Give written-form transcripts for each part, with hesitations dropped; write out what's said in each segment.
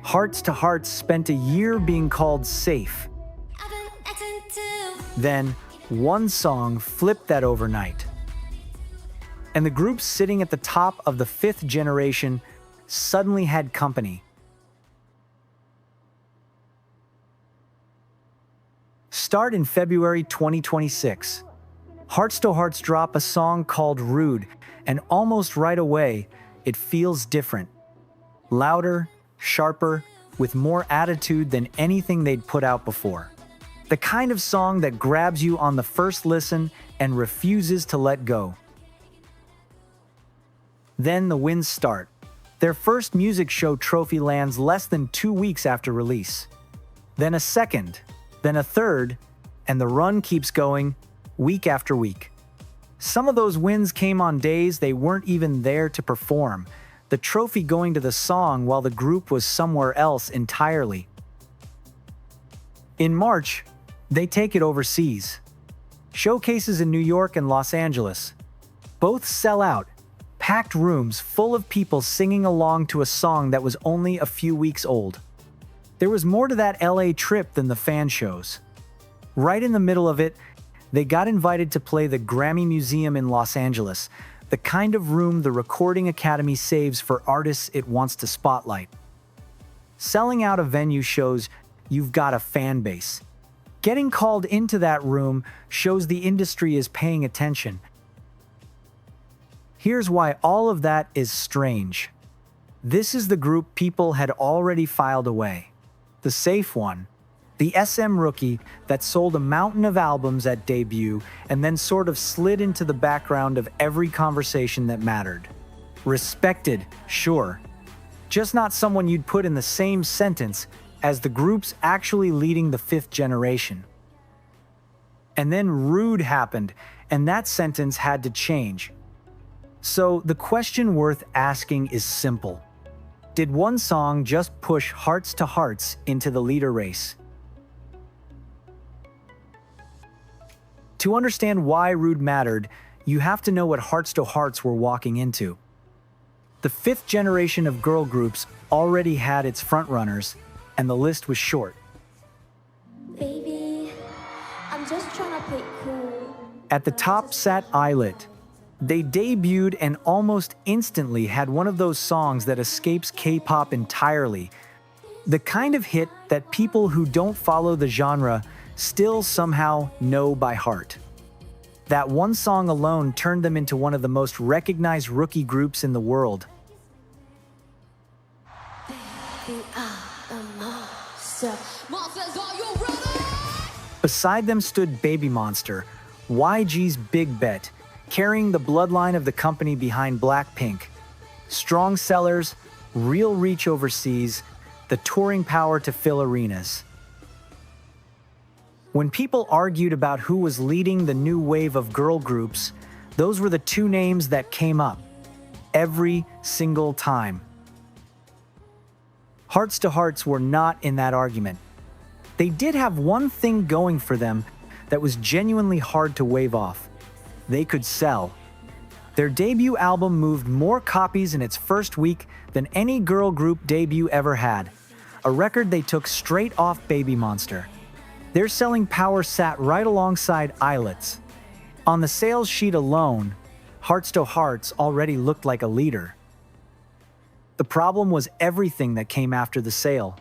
Hearts to Hearts spent a year being called safe. Then, one song flipped that overnight. And the group sitting at the top of the fifth generation suddenly had company. Start in February 2026. Hearts to Hearts drop a song called Rude, and almost right away, it feels different. Louder, sharper, with more attitude than anything they'd put out before. The kind of song that grabs you on the first listen and refuses to let go. Then the wins start. Their first music show trophy lands less than 2 weeks after release. Then a second, then a third, and the run keeps going week after week. Some of those wins came on days they weren't even there to perform, the trophy going to the song while the group was somewhere else entirely. In March, they take it overseas. Showcases in New York and Los Angeles. Both sell out, packed rooms full of people singing along to a song that was only a few weeks old. There was more to that LA trip than the fan shows. Right in the middle of it, they got invited to play the Grammy Museum in Los Angeles, the kind of room the Recording Academy saves for artists it wants to spotlight. Selling out a venue shows you've got a fan base. Getting called into that room shows the industry is paying attention. Here's why all of that is strange. This is the group people had already filed away. The safe one. The SM rookie that sold a mountain of albums at debut and then sort of slid into the background of every conversation that mattered. Respected, sure. Just not someone you'd put in the same sentence as the groups actually leading the fifth generation. And then Rude happened, and that sentence had to change. So the question worth asking is simple. Did one song just push Hearts to Hearts into the leader race? To understand why Rude mattered, you have to know what Hearts to Hearts were walking into. The fifth generation of girl groups already had its frontrunners, and the list was short. Baby, I'm just trying to play cool. At the top sat Islet. They debuted and almost instantly had one of those songs that escapes K-pop entirely. The kind of hit that people who don't follow the genre still somehow know by heart. That one song alone turned them into one of the most recognized rookie groups in the world. Beside them stood Baby Monster, YG's big bet, carrying the bloodline of the company behind Blackpink. Strong sellers, real reach overseas, the touring power to fill arenas. When people argued about who was leading the new wave of girl groups, those were the two names that came up. Every single time. Hearts to Hearts were not in that argument. They did have one thing going for them that was genuinely hard to wave off. They could sell. Their debut album moved more copies in its first week than any girl group debut ever had, a record they took straight off Baby Monster. Their selling power sat right alongside Islet's. On the sales sheet alone, Hearts to Hearts already looked like a leader. The problem was everything that came after the sale.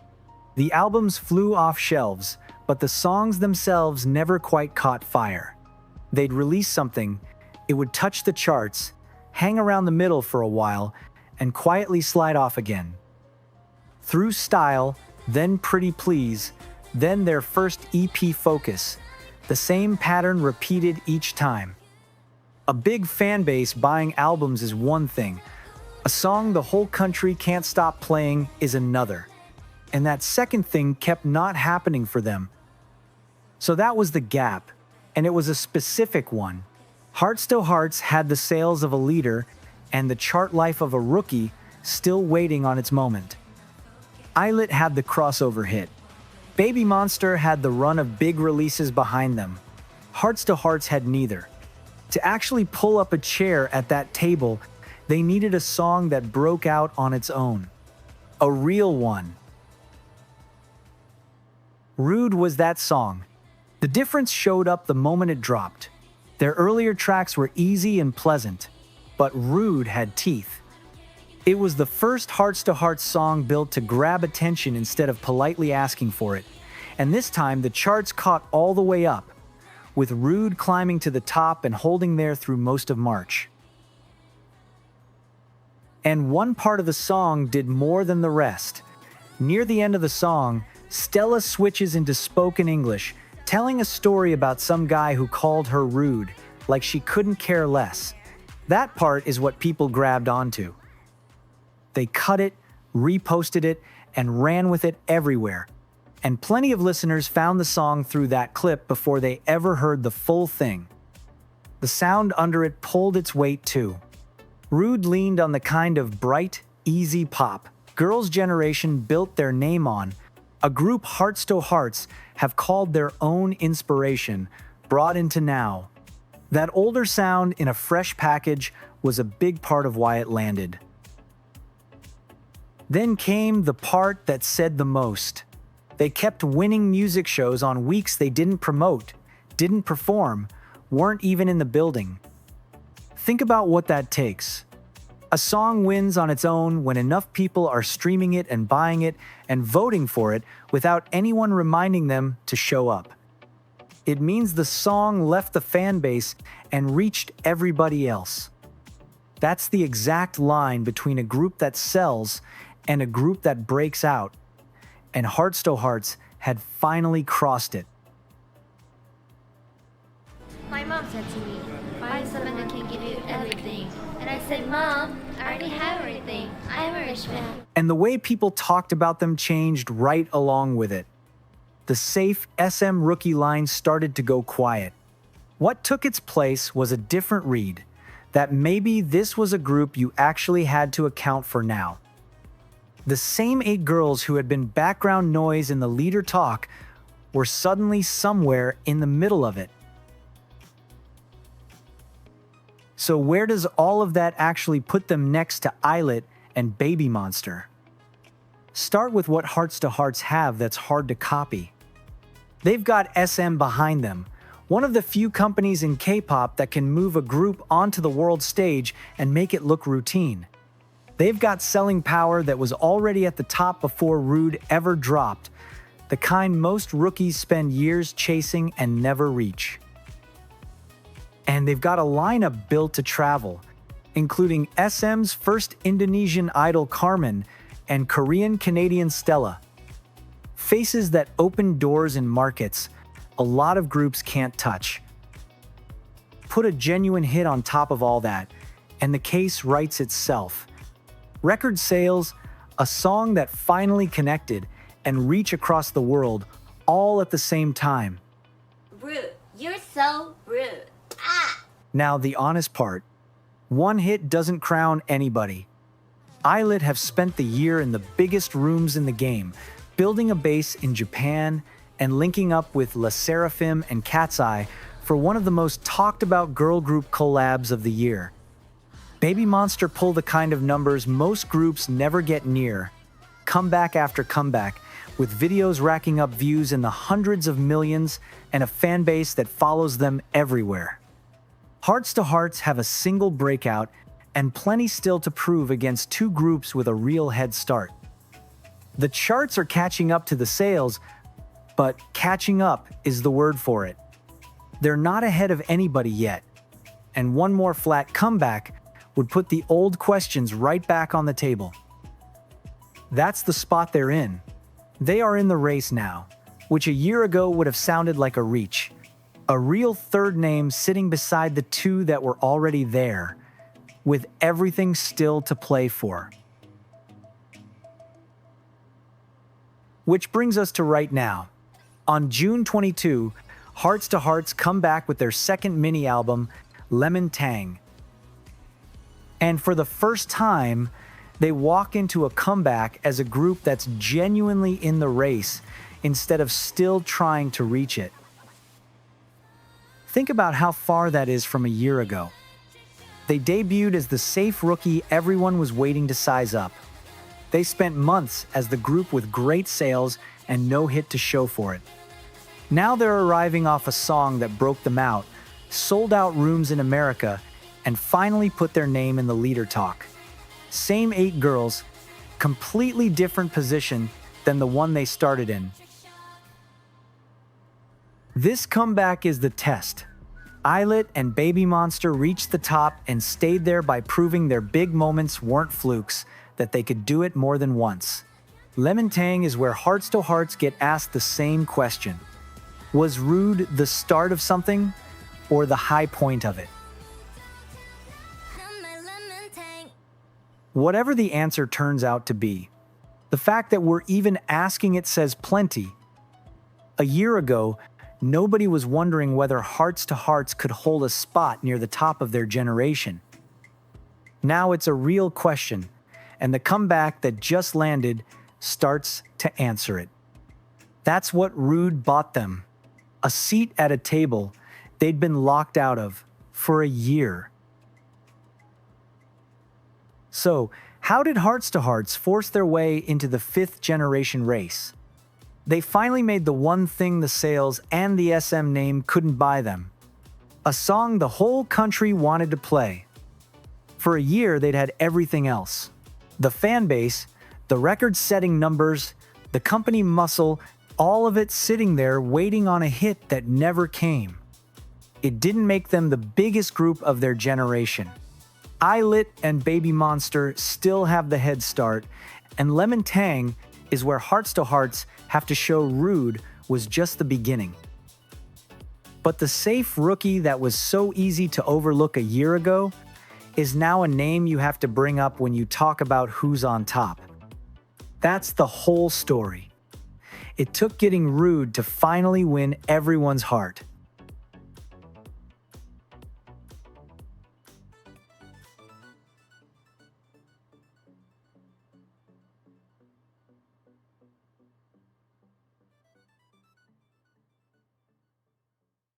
The albums flew off shelves, but the songs themselves never quite caught fire. They'd release something, it would touch the charts, hang around the middle for a while, and quietly slide off again. Through Style, then Pretty Please, then their first EP Focus, the same pattern repeated each time. A big fan base buying albums is one thing. A song the whole country can't stop playing is another. And that second thing kept not happening for them. So that was the gap, and it was a specific one. Hearts to Hearts had the sales of a leader and the chart life of a rookie still waiting on its moment. Islet had the crossover hit. Baby Monster had the run of big releases behind them. Hearts to Hearts had neither. To actually pull up a chair at that table, They needed a song that broke out on its own. A real one. Rude was that song. The difference showed up the moment it dropped. Their earlier tracks were easy and pleasant, but Rude had teeth. It was the first Hearts to Hearts song built to grab attention instead of politely asking for it. And this time the charts caught all the way up, with Rude climbing to the top and holding there through most of March. And one part of the song did more than the rest. Near the end of the song, Stella switches into spoken English, telling a story about some guy who called her rude, like she couldn't care less. That part is what people grabbed onto. They cut it, reposted it, and ran with it everywhere. And plenty of listeners found the song through that clip before they ever heard the full thing. The sound under it pulled its weight too. Rude leaned on the kind of bright, easy pop Girls' Generation built their name on, a group Hearts to Hearts have called their own inspiration, brought into now. That older sound in a fresh package was a big part of why it landed. Then came the part that said the most. They kept winning music shows on weeks they didn't promote, didn't perform, weren't even in the building. Think about what that takes. A song wins on its own when enough people are streaming it and buying it and voting for it without anyone reminding them to show up. It means the song left the fan base and reached everybody else. That's the exact line between a group that sells and a group that breaks out. And Hearts to Hearts had finally crossed it. My mom said to me, find someone that can give you everything. And I said, Mom, I already have everything. I'm a rich man. And the way people talked about them changed right along with it. The safe SM rookie line started to go quiet. What took its place was a different read, that maybe this was a group you actually had to account for now. The same 8 girls who had been background noise in the leader talk were suddenly somewhere in the middle of it. So where does all of that actually put them next to Islet and Baby Monster? Start with what Hearts to Hearts have that's hard to copy. They've got SM behind them, one of the few companies in K-pop that can move a group onto the world stage and make it look routine. They've got selling power that was already at the top before Rude ever dropped, the kind most rookies spend years chasing and never reach. And they've got a lineup built to travel, including SM's first Indonesian idol Carmen and Korean-Canadian Stella. Faces that open doors in markets a lot of groups can't touch. Put a genuine hit on top of all that, and the case writes itself. Record sales, a song that finally connected, and reach across the world, all at the same time. Rude. You're so rude. Ah! Now, the honest part. One hit doesn't crown anybody. Islet have spent the year in the biggest rooms in the game, building a base in Japan and linking up with LE SSERAFIM and Cat's Eye for one of the most talked about girl group collabs of the year. Baby Monster pull the kind of numbers most groups never get near, comeback after comeback, with videos racking up views in the hundreds of millions and a fan base that follows them everywhere. Hearts to Hearts have a single breakout and plenty still to prove against 2 groups with a real head start. The charts are catching up to the sales, but catching up is the word for it. They're not ahead of anybody yet, and one more flat comeback would put the old questions right back on the table. That's the spot they're in. They are in the race now, which a year ago would have sounded like a reach. A real third name sitting beside the 2 that were already there, with everything still to play for. Which brings us to right now. On June 22, Hearts to Hearts come back with their second mini-album, Lemon Tang. And for the first time, they walk into a comeback as a group that's genuinely in the race instead of still trying to reach it. Think about how far that is from a year ago. They debuted as the safe rookie everyone was waiting to size up. They spent months as the group with great sales and no hit to show for it. Now they're arriving off a song that broke them out, sold out rooms in America, and finally put their name in the leader talk. Same 8 girls, completely different position than the one they started in. This comeback is the test. Islet and Baby Monster reached the top and stayed there by proving their big moments weren't flukes, that they could do it more than once. Lemon Tang is where Hearts to Hearts get asked the same question. Was Rude the start of something or the high point of it? Whatever the answer turns out to be, the fact that we're even asking it says plenty. A year ago, nobody was wondering whether Hearts to Hearts could hold a spot near the top of their generation. Now it's a real question, and the comeback that just landed starts to answer it. That's what Rude bought them. A seat at a table they'd been locked out of for a year. So, how did Hearts to Hearts force their way into the 5th generation race? They finally made the one thing the sales and the SM name couldn't buy them. A song the whole country wanted to play. For a year, they'd had everything else. The fan base, the record-setting numbers, the company muscle, all of it sitting there waiting on a hit that never came. It didn't make them the biggest group of their generation. Islet and Baby Monster still have the head start, and Lemon Tang is where Hearts to Hearts have to show Rude was just the beginning. But the safe rookie that was so easy to overlook a year ago is now a name you have to bring up when you talk about who's on top. That's the whole story. It took getting Rude to finally win everyone's heart.